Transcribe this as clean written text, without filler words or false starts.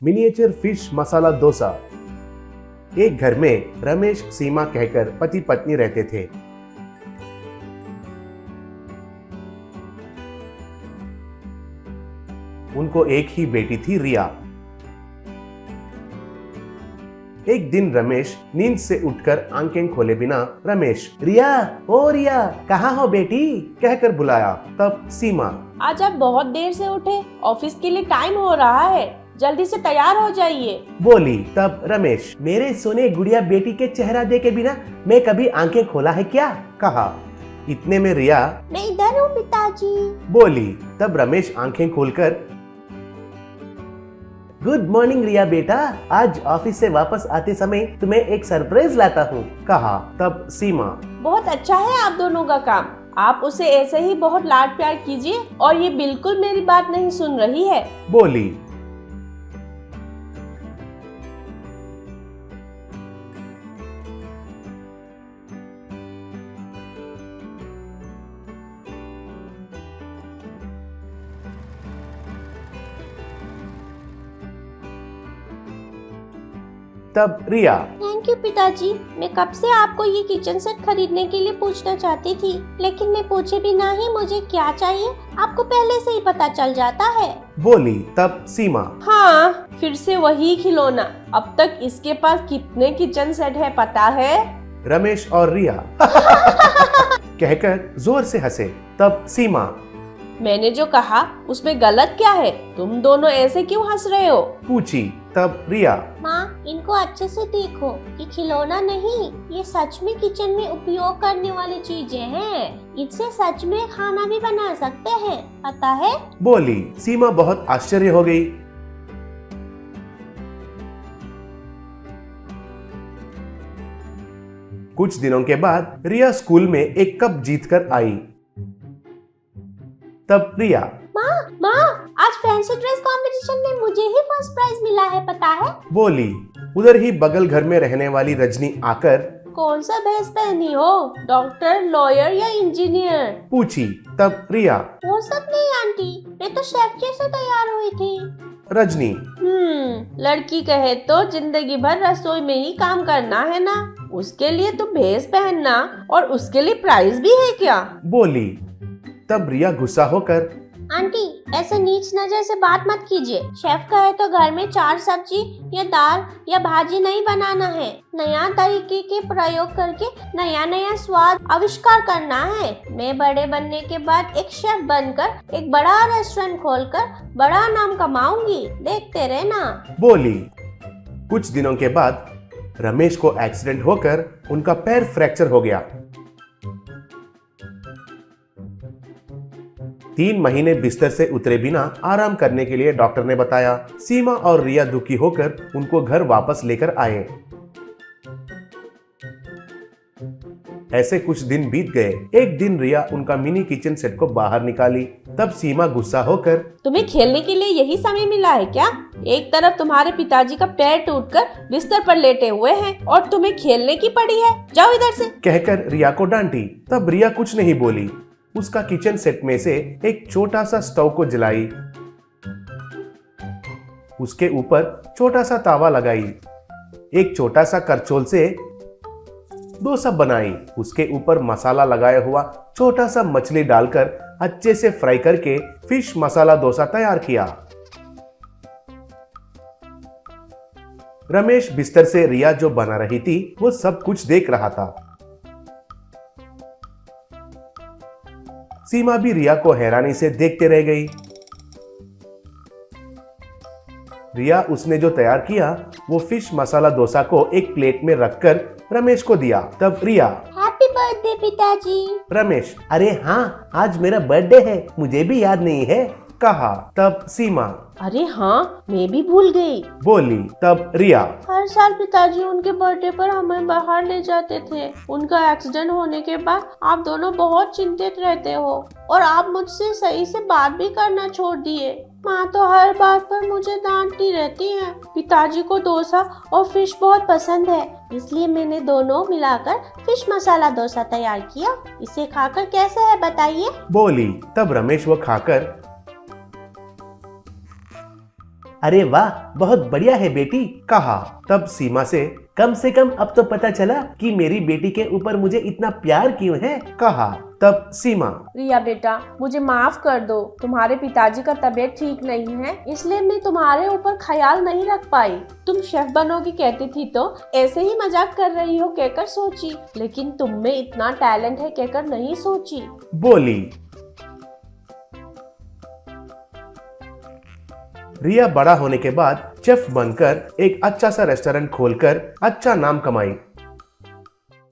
Miniature fish masala dosa. एक घर में रमेश सीमा कहकर पति पत्नी रहते थे। उनको एक ही बेटी थी, रिया। एक दिन रमेश नींद से उठकर आंखें खोले बिना रमेश, रिया, ओ रिया, कहाँ हो बेटी, कहकर बुलाया। तब सीमा, आज आप बहुत देर से उठे, ऑफिस के लिए टाइम हो रहा है, जल्दी से तैयार हो जाइए, बोली। तब रमेश, मेरे सोने गुड़िया बेटी के चेहरा देखे बिना मैं कभी आंखें खोला है क्या, कहा। इतने में रिया, मैं इधर हूँ पिताजी, बोली। तब रमेश आंखें खोलकर, गुड मॉर्निंग रिया बेटा, आज ऑफिस से वापस आते समय तुम्हें एक सरप्राइज लाता हूँ, कहा। तब सीमा, बहुत अच्छा है आप दोनों का काम, आप उसे ऐसे ही बहुत लाड प्यार कीजिए और ये बिल्कुल मेरी बात नहीं सुन रही है, बोली। तब रिया, थैंक यू पिताजी, मैं कब से आपको ये किचन सेट खरीदने के लिए पूछना चाहती थी, लेकिन मैं पूछे बिना ही मुझे क्या चाहिए आपको पहले से ही पता चल जाता है, बोली। तब सीमा, हाँ, फिर से वही खिलौना, अब तक इसके पास कितने किचन सेट है पता है? रमेश और रिया कहकर जोर से हंसे। तब सीमा, मैंने जो कहा उसमें गलत क्या है, तुम दोनों ऐसे क्यों हंस रहे हो, पूछी। तब रिया, माँ, इनको अच्छे से देखो, ये खिलौना नहीं, ये सच में किचन में उपयोग करने वाली चीजें हैं, इनसे सच में खाना भी बना सकते हैं, पता है, बोली। सीमा बहुत आश्चर्य हो गई। कुछ दिनों के बाद रिया स्कूल में एक कप जीतकर आई। तब रिया, माँ, आज फैंसी ड्रेस कंपटीशन में मुझे ही फर्स्ट प्राइज मिला है, पता है, बोली। उधर ही बगल घर में रहने वाली रजनी आकर, कौन सा भेष पहनी हो, डॉक्टर, लॉयर या इंजीनियर, पूछी। तब रिया, वो सब नहीं आंटी, मैं तो शेफ जैसे तैयार हुई थी। रजनी, लड़की कहे तो जिंदगी भर रसोई में ही काम करना है ना, उसके लिए तो भेष पहनना और उसके लिए प्राइज भी है क्या, बोली। तब रिया गुस्सा होकर, आंटी, ऐसे नीच नजर से बात मत कीजिए, शेफ कहे तो घर में 4 सब्जी या दाल या भाजी नहीं बनाना है, नया तरीके के प्रयोग करके नया नया स्वाद आविष्कार करना है। मैं बड़े बनने के बाद एक शेफ बनकर एक बड़ा रेस्टोरेंट खोलकर बड़ा नाम कमाऊंगी, देखते रहना, बोली। कुछ दिनों के बाद रमेश को एक्सीडेंट होकर उनका पैर फ्रैक्चर हो गया। 3 महीने बिस्तर से उतरे बिना आराम करने के लिए डॉक्टर ने बताया। सीमा और रिया दुखी होकर उनको घर वापस लेकर आए। ऐसे कुछ दिन बीत गए। एक दिन रिया उनका मिनी किचन सेट को बाहर निकाली। तब सीमा गुस्सा होकर, तुम्हें खेलने के लिए यही समय मिला है क्या? एक तरफ तुम्हारे पिताजी का पैर टूटकर बिस्तर पर लेटे हुए हैं और तुम्हें खेलने की पड़ी है, जाओ इधर से, कहकर रिया को डांटी। तब रिया कुछ नहीं बोली। उसका किचन सेट में से एक छोटा सा स्टोव को जलाई, उसके ऊपर छोटा सा तावा लगाई, एक छोटा सा करछोल से डोसा बनाई, उसके ऊपर मसाला लगाया हुआ छोटा सा मछली डालकर अच्छे से फ्राई करके फिश मसाला डोसा तैयार किया। रमेश बिस्तर से रिया जो बना रही थी वो सब कुछ देख रहा था। सीमा भी रिया को हैरानी से देखते रह गई। रिया उसने जो तैयार किया वो फिश मसाला डोसा को एक प्लेट में रखकर रमेश को दिया। तब रिया, हैप्पी बर्थडे पिताजी। रमेश, अरे हाँ, आज मेरा बर्थडे है, मुझे भी याद नहीं है, कहा। तब सीमा, अरे हाँ, मैं भी भूल गई, बोली। तब रिया, हर साल पिताजी उनके बर्थडे पर हमें बाहर ले जाते थे, उनका एक्सीडेंट होने के बाद आप दोनों बहुत चिंतित रहते हो और आप मुझसे सही से बात भी करना छोड़ दिए। माँ तो हर बात पर मुझे डांटती रहती है। पिताजी को डोसा और फिश बहुत पसंद है, इसलिए मैंने दोनों मिलाकर फिश मसाला डोसा तैयार किया। इसे खाकर कैसे है बताइए, बोली। तब रमेश वो खाकर अरे वाह, बहुत बढ़िया है बेटी। कहा। तब सीमा से कम अब तो पता चला कि मेरी बेटी के ऊपर मुझे इतना प्यार क्यों है। कहा। तब सीमा, रिया बेटा, मुझे माफ कर दो। तुम्हारे पिताजी का तबीयत ठीक नहीं है, इसलिए मैं तुम्हारे ऊपर ख्याल नहीं रख पाई। तुम शेफ बनोगी कहती थी तो ऐसे ही मजाक कर रही हो कहकर सोची, लेकिन तुम में इतना टैलेंट है कहकर नहीं सोची। बोली। रिया बड़ा होने के बाद शेफ बनकर एक अच्छा सा रेस्टोरेंट खोलकर अच्छा नाम कमाई